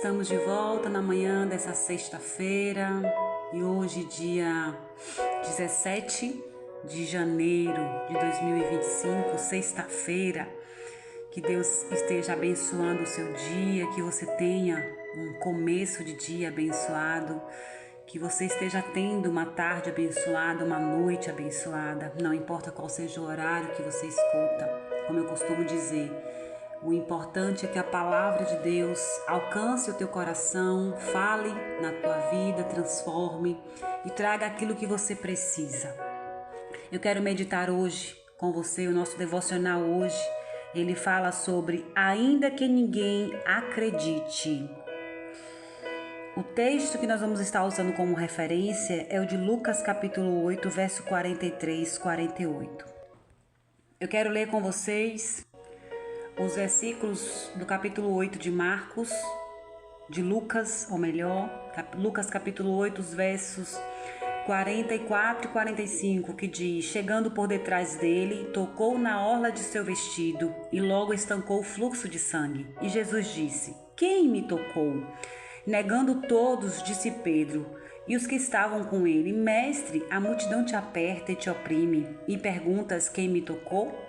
Estamos de volta na manhã dessa sexta-feira e hoje, dia 17 de janeiro de 2025, sexta-feira. Que Deus esteja abençoando o seu dia, que você tenha um começo de dia abençoado, que você esteja tendo uma tarde abençoada, uma noite abençoada, não importa qual seja o horário que você escuta, como eu costumo dizer. O importante é que a palavra de Deus alcance o teu coração, fale na tua vida, transforme e traga aquilo que você precisa. Eu quero meditar hoje com você, o nosso devocional hoje, ele fala sobre ainda que ninguém acredite. O texto que nós vamos estar usando como referência é o de Lucas capítulo 8, verso 43, 48. Eu quero ler com vocês os versículos do capítulo 8 de Marcos, de Lucas, ou melhor, Lucas capítulo 8, os versos 44 e 45, que diz: chegando por detrás dele, tocou na orla de seu vestido e logo estancou o fluxo de sangue. E Jesus disse: quem me tocou? Negando todos, disse Pedro e os que estavam com ele: mestre, a multidão te aperta e te oprime, e perguntas quem me tocou?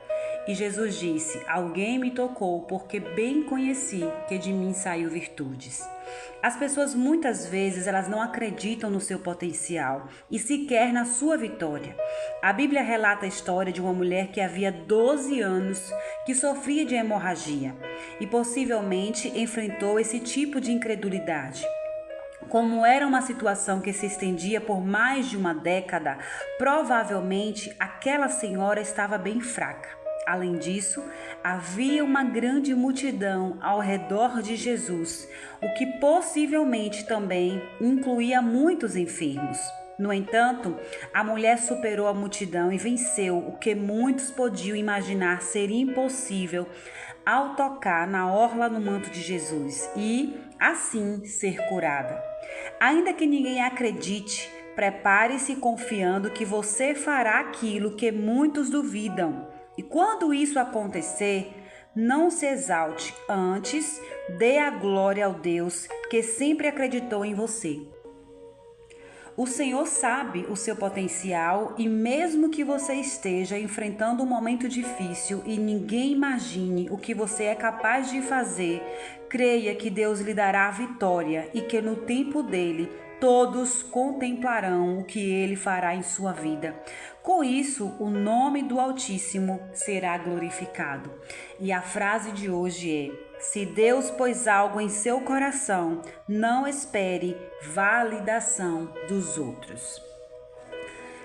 E Jesus disse: alguém me tocou, porque bem conheci que de mim saiu virtudes. As pessoas muitas vezes elas não acreditam no seu potencial e sequer na sua vitória. A Bíblia relata a história de uma mulher que havia 12 anos que sofria de hemorragia e possivelmente enfrentou esse tipo de incredulidade. Como era uma situação que se estendia por mais de uma década, provavelmente aquela senhora estava bem fraca. Além disso, havia uma grande multidão ao redor de Jesus, o que possivelmente também incluía muitos enfermos. No entanto, a mulher superou a multidão e venceu o que muitos podiam imaginar ser impossível ao tocar na orla no manto de Jesus e, assim, ser curada. Ainda que ninguém acredite, prepare-se confiando que você fará aquilo que muitos duvidam. E quando isso acontecer, não se exalte, antes dê a glória ao Deus que sempre acreditou em você. O Senhor sabe o seu potencial e mesmo que você esteja enfrentando um momento difícil e ninguém imagine o que você é capaz de fazer, creia que Deus lhe dará a vitória e que no tempo dele todos contemplarão o que ele fará em sua vida. Com isso, o nome do Altíssimo será glorificado. E a frase de hoje é: se Deus pôs algo em seu coração, não espere validação dos outros.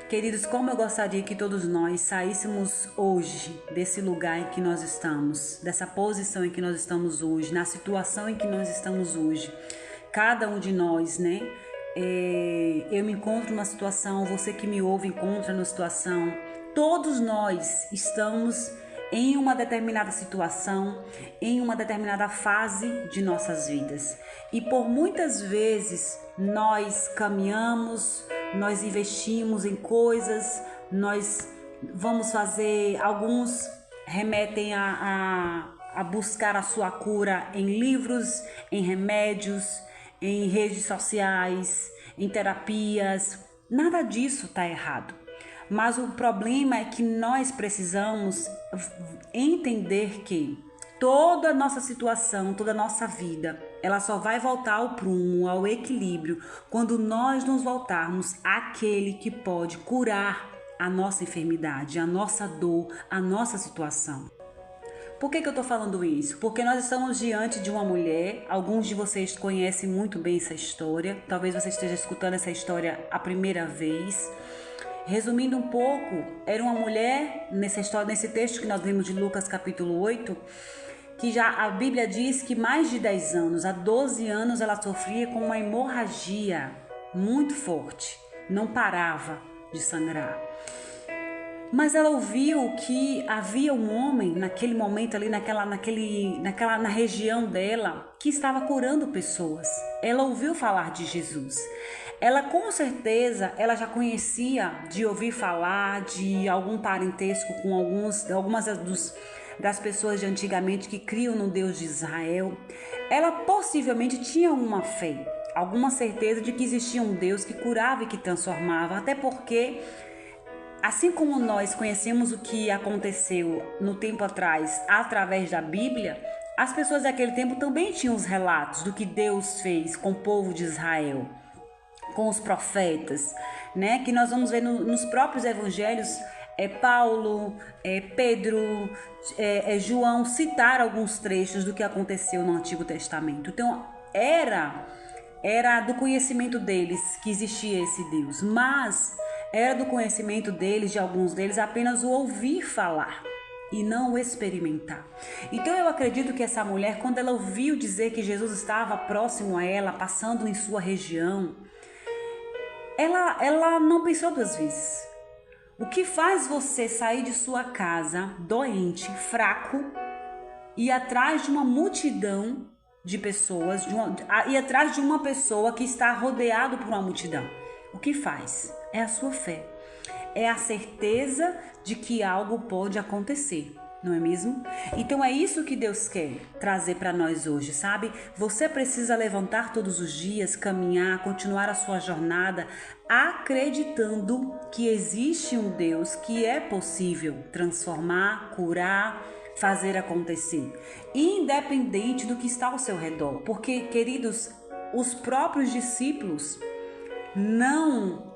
Queridos, como eu gostaria que todos nós saíssemos hoje desse lugar em que nós estamos, dessa posição em que nós estamos hoje, na situação em que nós estamos hoje. Cada um de nós, né? Eu me encontro numa situação, você que me ouve encontra numa situação. Todos nós estamos em uma determinada situação, em uma determinada fase de nossas vidas. E por muitas vezes nós caminhamos, nós investimos em coisas, nós vamos fazer, alguns remetem a buscar a sua cura em livros, em remédios, em redes sociais, em terapias. Nada disso está errado. Mas o problema é que nós precisamos entender que toda a nossa situação, toda a nossa vida, ela só vai voltar ao prumo, ao equilíbrio, quando nós nos voltarmos àquele que pode curar a nossa enfermidade, a nossa dor, a nossa situação. Por que eu estou falando isso? Porque nós estamos diante de uma mulher, alguns de vocês conhecem muito bem essa história, talvez você esteja escutando essa história a primeira vez. Resumindo um pouco, era uma mulher, nessa história, nesse texto que nós lemos de Lucas capítulo 8, que já a Bíblia diz que mais de 10 anos, há 12 anos, ela sofria com uma hemorragia muito forte, não parava de sangrar. Mas ela ouviu que havia um homem naquele momento ali, na região dela, que estava curando pessoas. Ela ouviu falar de Jesus. Ela com certeza, ela já conhecia de ouvir falar de algum parentesco com algumas das pessoas de antigamente que criam no Deus de Israel, ela possivelmente tinha uma fé, alguma certeza de que existia um Deus que curava e que transformava, até porque, assim como nós conhecemos o que aconteceu no tempo atrás através da Bíblia, as pessoas daquele tempo também tinham os relatos do que Deus fez com o povo de Israel, com os profetas, né? Que nós vamos ver nos próprios evangelhos, Paulo, Pedro, João citar alguns trechos do que aconteceu no Antigo Testamento. Então, era do conhecimento deles que existia esse Deus, mas era do conhecimento deles, de alguns deles, apenas o ouvir falar e não o experimentar. Então eu acredito que essa mulher, quando ela ouviu dizer que Jesus estava próximo a ela, passando em sua região, ela não pensou duas vezes. O que faz você sair de sua casa doente, fraco, e ir atrás de uma multidão de pessoas, ir atrás de uma pessoa que está rodeado por uma multidão? O que faz? É a sua fé. É a certeza de que algo pode acontecer, não é mesmo? Então é isso que Deus quer trazer para nós hoje, sabe? Você precisa levantar todos os dias, caminhar, continuar a sua jornada, acreditando que existe um Deus que é possível transformar, curar, fazer acontecer, independente do que está ao seu redor. Porque, queridos, os próprios discípulos não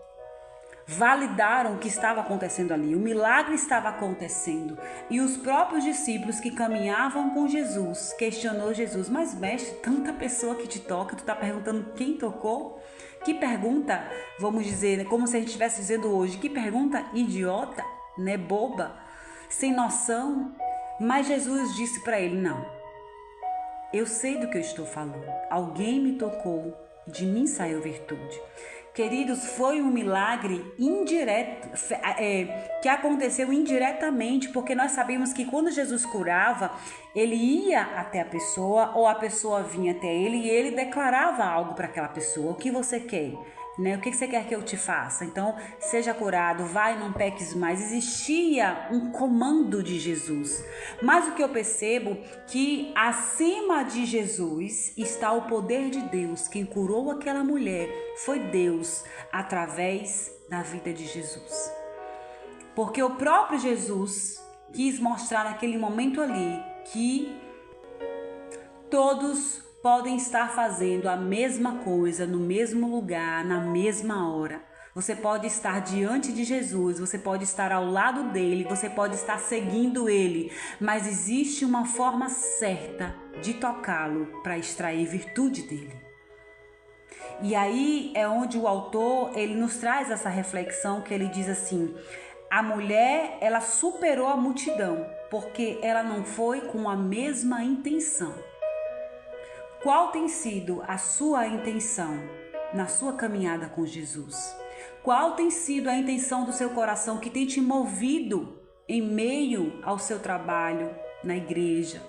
validaram o que estava acontecendo ali. O milagre estava acontecendo. E os próprios discípulos que caminhavam com Jesus questionou Jesus: mas mestre, tanta pessoa que te toca, tu está perguntando quem tocou? Que pergunta, vamos dizer, como se a gente estivesse dizendo hoje, que pergunta idiota, né, boba, sem noção. Mas Jesus disse para ele: não, eu sei do que eu estou falando. Alguém me tocou, de mim saiu virtude. Queridos, foi um milagre indireto, que aconteceu indiretamente, porque nós sabemos que quando Jesus curava, ele ia até a pessoa ou a pessoa vinha até ele e ele declarava algo para aquela pessoa. O que você quer? Né? O que você quer que eu te faça? Então, seja curado, vai, não peques mais. Existia um comando de Jesus. Mas o que eu percebo que acima de Jesus está o poder de Deus. Quem curou aquela mulher foi Deus, através da vida de Jesus. Porque o próprio Jesus quis mostrar naquele momento ali que todos podem estar fazendo a mesma coisa no mesmo lugar, na mesma hora. Você pode estar diante de Jesus, você pode estar ao lado dele, você pode estar seguindo ele, mas existe uma forma certa de tocá-lo para extrair virtude dele. E aí é onde o autor, ele nos traz essa reflexão, que ele diz assim: a mulher, ela superou a multidão, porque ela não foi com a mesma intenção. Qual tem sido a sua intenção na sua caminhada com Jesus? Qual tem sido a intenção do seu coração que tem te movido em meio ao seu trabalho na igreja,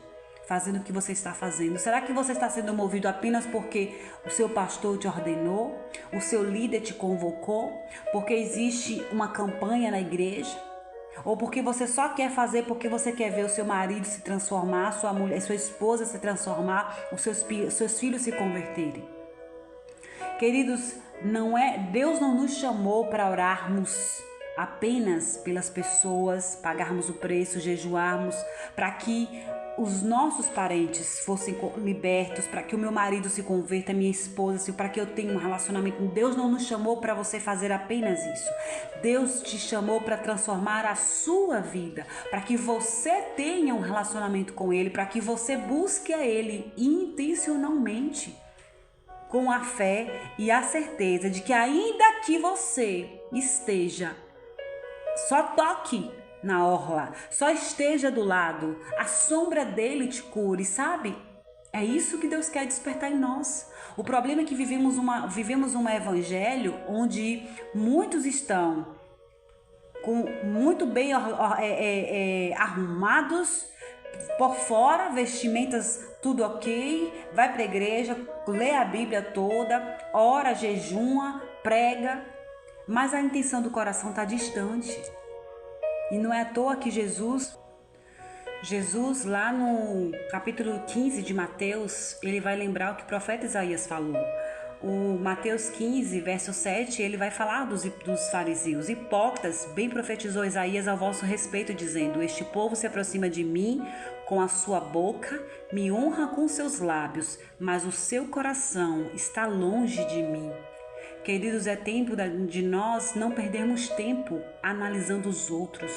fazendo o que você está fazendo? Será que você está sendo movido apenas porque o seu pastor te ordenou, o seu líder te convocou, porque existe uma campanha na igreja? Ou porque você só quer fazer porque você quer ver o seu marido se transformar, sua mulher, sua esposa se transformar, os seus filhos se converterem? Queridos, Deus não nos chamou para orarmos apenas pelas pessoas, pagarmos o preço, jejuarmos, para que os nossos parentes fossem libertos, para que o meu marido se converta, a minha esposa, para que eu tenha um relacionamento. Deus não nos chamou para você fazer apenas isso. Deus te chamou para transformar a sua vida, para que você tenha um relacionamento com Ele, para que você busque a Ele intencionalmente, com a fé e a certeza de que ainda que você esteja, só toque na orla, só esteja do lado, a sombra dele te cure, sabe? É isso que Deus quer despertar em nós. O problema é que vivemos um evangelho onde muitos estão muito bem arrumados por fora, vestimentas tudo ok, vai para a igreja, lê a Bíblia toda, ora, jejuma, prega, mas a intenção do coração está distante. E não é à toa que Jesus Jesus, lá no capítulo 15 de Mateus, ele vai lembrar o que o profeta Isaías falou. O Mateus 15, verso 7, ele vai falar dos fariseus. Hipócritas, bem profetizou Isaías ao vosso respeito, dizendo: este povo se aproxima de mim com a sua boca, me honra com seus lábios, mas o seu coração está longe de mim. Queridos, é tempo de nós não perdermos tempo analisando os outros,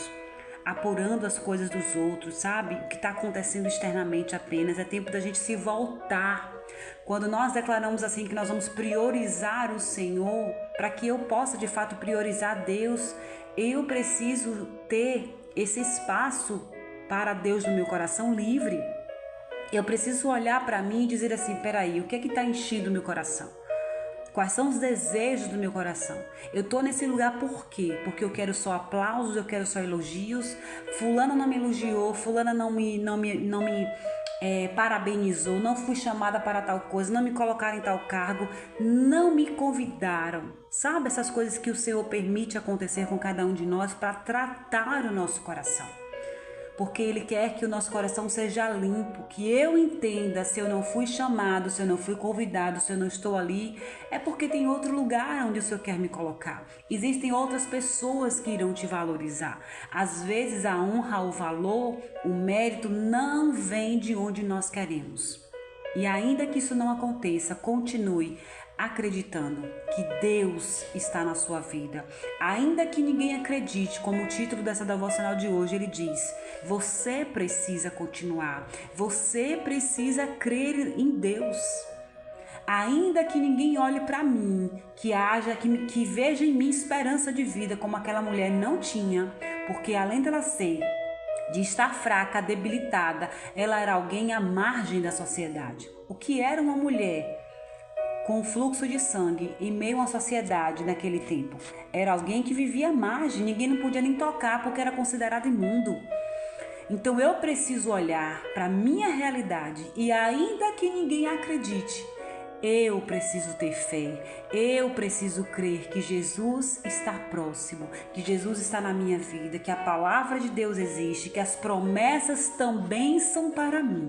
apurando as coisas dos outros, sabe? O que está acontecendo externamente apenas. É tempo da gente se voltar. Quando nós declaramos assim que nós vamos priorizar o Senhor, para que eu possa de fato priorizar Deus, eu preciso ter esse espaço para Deus no meu coração livre. Eu preciso olhar para mim e dizer assim, peraí, o que é que está enchendo o meu coração? Quais são os desejos do meu coração? Eu tô nesse lugar por quê? Porque eu quero só aplausos, eu quero só elogios. Fulana não me elogiou, fulana não me parabenizou, não fui chamada para tal coisa, não me colocaram em tal cargo, não me convidaram. Sabe essas coisas que o Senhor permite acontecer com cada um de nós para tratar o nosso coração? Porque Ele quer que o nosso coração seja limpo, que eu entenda se eu não fui chamado, se eu não fui convidado, se eu não estou ali, é porque tem outro lugar onde o Senhor quer me colocar. Existem outras pessoas que irão te valorizar. Às vezes a honra, o valor, o mérito não vem de onde nós queremos. E ainda que isso não aconteça, continue acreditando que Deus está na sua vida. Ainda que ninguém acredite, como o título dessa devocional de hoje, ele diz: você precisa continuar, você precisa crer em Deus. Ainda que ninguém olhe para mim, que veja em mim esperança de vida, como aquela mulher não tinha, porque além dela de estar fraca, debilitada, ela era alguém à margem da sociedade. O que era uma mulher com fluxo de sangue em meio a uma sociedade naquele tempo? Era alguém que vivia à margem, ninguém não podia nem tocar porque era considerado imundo. Então eu preciso olhar para a minha realidade e ainda que ninguém acredite, eu preciso ter fé, eu preciso crer que Jesus está próximo, que Jesus está na minha vida, que a palavra de Deus existe, que as promessas também são para mim.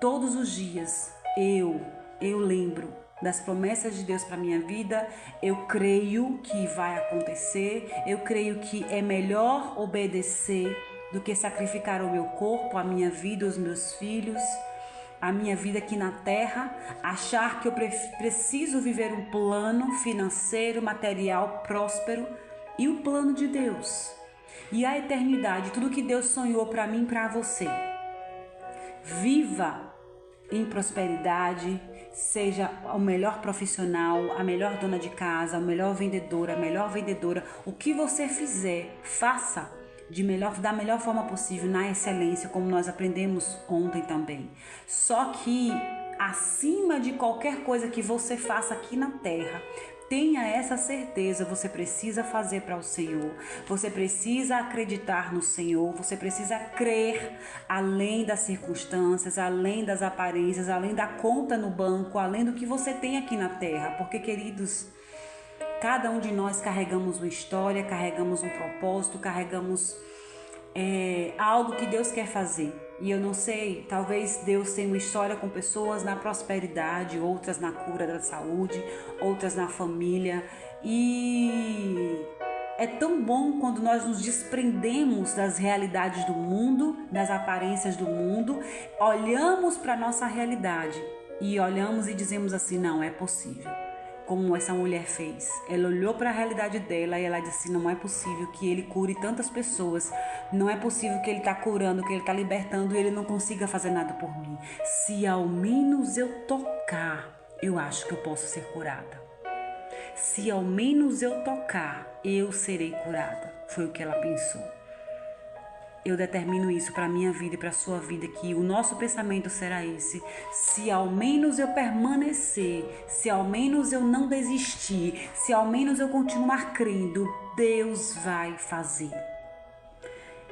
Todos os dias eu lembro das promessas de Deus para minha vida, eu creio que vai acontecer, eu creio que é melhor obedecer do que sacrificar o meu corpo, a minha vida, os meus filhos, a minha vida aqui na terra, achar que eu preciso viver um plano financeiro, material, próspero e o plano de Deus. E a eternidade, tudo que Deus sonhou para mim e para você. Viva em prosperidade, seja o melhor profissional, a melhor dona de casa, a melhor vendedora, o que você fizer, faça da melhor forma possível, na excelência, como nós aprendemos ontem também. Só que acima de qualquer coisa que você faça aqui na terra, tenha essa certeza, você precisa fazer para o Senhor, você precisa acreditar no Senhor, você precisa crer além das circunstâncias, além das aparências, além da conta no banco, além do que você tem aqui na terra. Porque, queridos, cada um de nós carregamos uma história, carregamos um propósito, carregamos algo que Deus quer fazer. E eu não sei, talvez Deus tenha uma história com pessoas na prosperidade, outras na cura da saúde, outras na família. E é tão bom quando nós nos desprendemos das realidades do mundo, das aparências do mundo, olhamos para a nossa realidade e olhamos e dizemos assim: não, é possível. Como essa mulher fez. Ela olhou para a realidade dela e ela disse: não é possível que ele cure tantas pessoas, não é possível que ele está curando, que ele está libertando e ele não consiga fazer nada por mim. Se ao menos eu tocar, eu acho que eu posso ser curada. Se ao menos eu tocar, eu serei curada. Foi o que ela pensou. Eu determino isso para a minha vida e para a sua vida, que o nosso pensamento será esse: se ao menos eu permanecer, se ao menos eu não desistir, se ao menos eu continuar crendo, Deus vai fazer.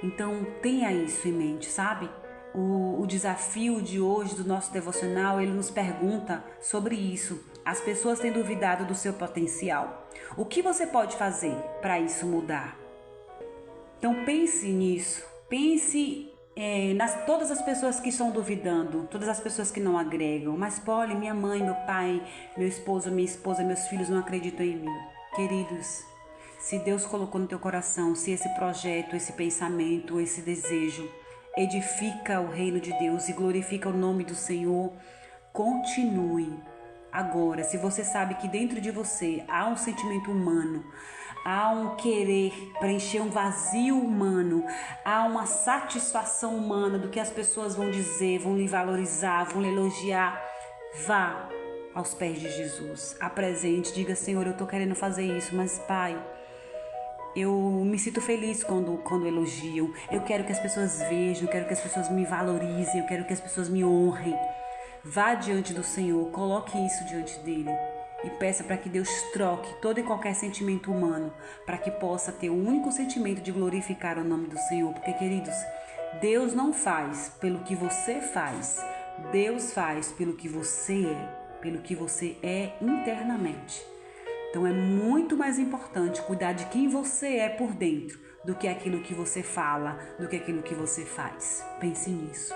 Então tenha isso em mente, sabe? O desafio de hoje do nosso devocional, ele nos pergunta sobre isso. As pessoas têm duvidado do seu potencial. O que você pode fazer para isso mudar? Então pense nisso. Pense nas todas as pessoas que estão duvidando, todas as pessoas que não agregam. Mas, Polly, minha mãe, meu pai, meu esposo, minha esposa, meus filhos não acreditam em mim. Queridos, se Deus colocou no teu coração, se esse projeto, esse pensamento, esse desejo edifica o reino de Deus e glorifica o nome do Senhor, continue. Agora, se você sabe que dentro de você há um sentimento humano, há um querer preencher um vazio humano, há uma satisfação humana do que as pessoas vão dizer, vão lhe valorizar, vão lhe elogiar, vá aos pés de Jesus, apresente, diga: Senhor, eu estou querendo fazer isso, mas Pai, eu me sinto feliz quando elogiam, eu quero que as pessoas vejam, eu quero que as pessoas me valorizem, eu quero que as pessoas me honrem. Vá diante do Senhor, coloque isso diante dele e peça para que Deus troque todo e qualquer sentimento humano, para que possa ter o único sentimento de glorificar o nome do Senhor. Porque, queridos, Deus não faz pelo que você faz, Deus faz pelo que você é internamente. Então é muito mais importante cuidar de quem você é por dentro do que aquilo que você fala, do que aquilo que você faz. Pense nisso.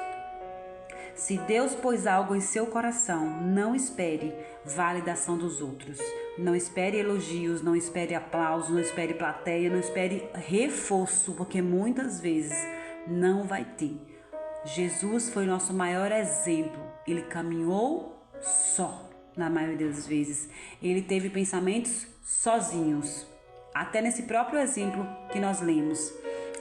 Se Deus pôs algo em seu coração, não espere validação dos outros. Não espere elogios, não espere aplausos, não espere plateia, não espere reforço, porque muitas vezes não vai ter. Jesus foi nosso maior exemplo. Ele caminhou só, na maioria das vezes. Ele teve pensamentos sozinhos. Até nesse próprio exemplo que nós lemos.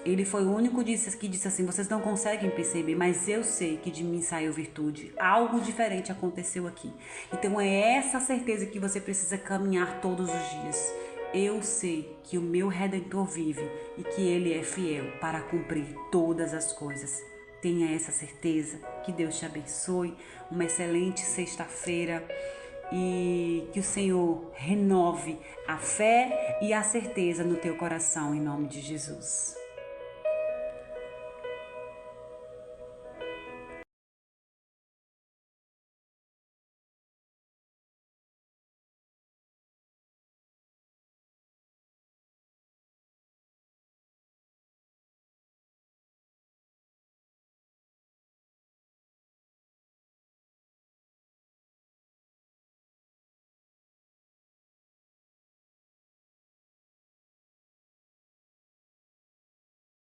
Ele foi o único que disse assim: vocês não conseguem perceber, mas eu sei que de mim saiu virtude. Algo diferente aconteceu aqui. Então é essa certeza que você precisa caminhar todos os dias. Eu sei que o meu Redentor vive e que Ele é fiel para cumprir todas as coisas. Tenha essa certeza. Que Deus te abençoe. Uma excelente sexta-feira. E que o Senhor renove a fé e a certeza no teu coração, em nome de Jesus.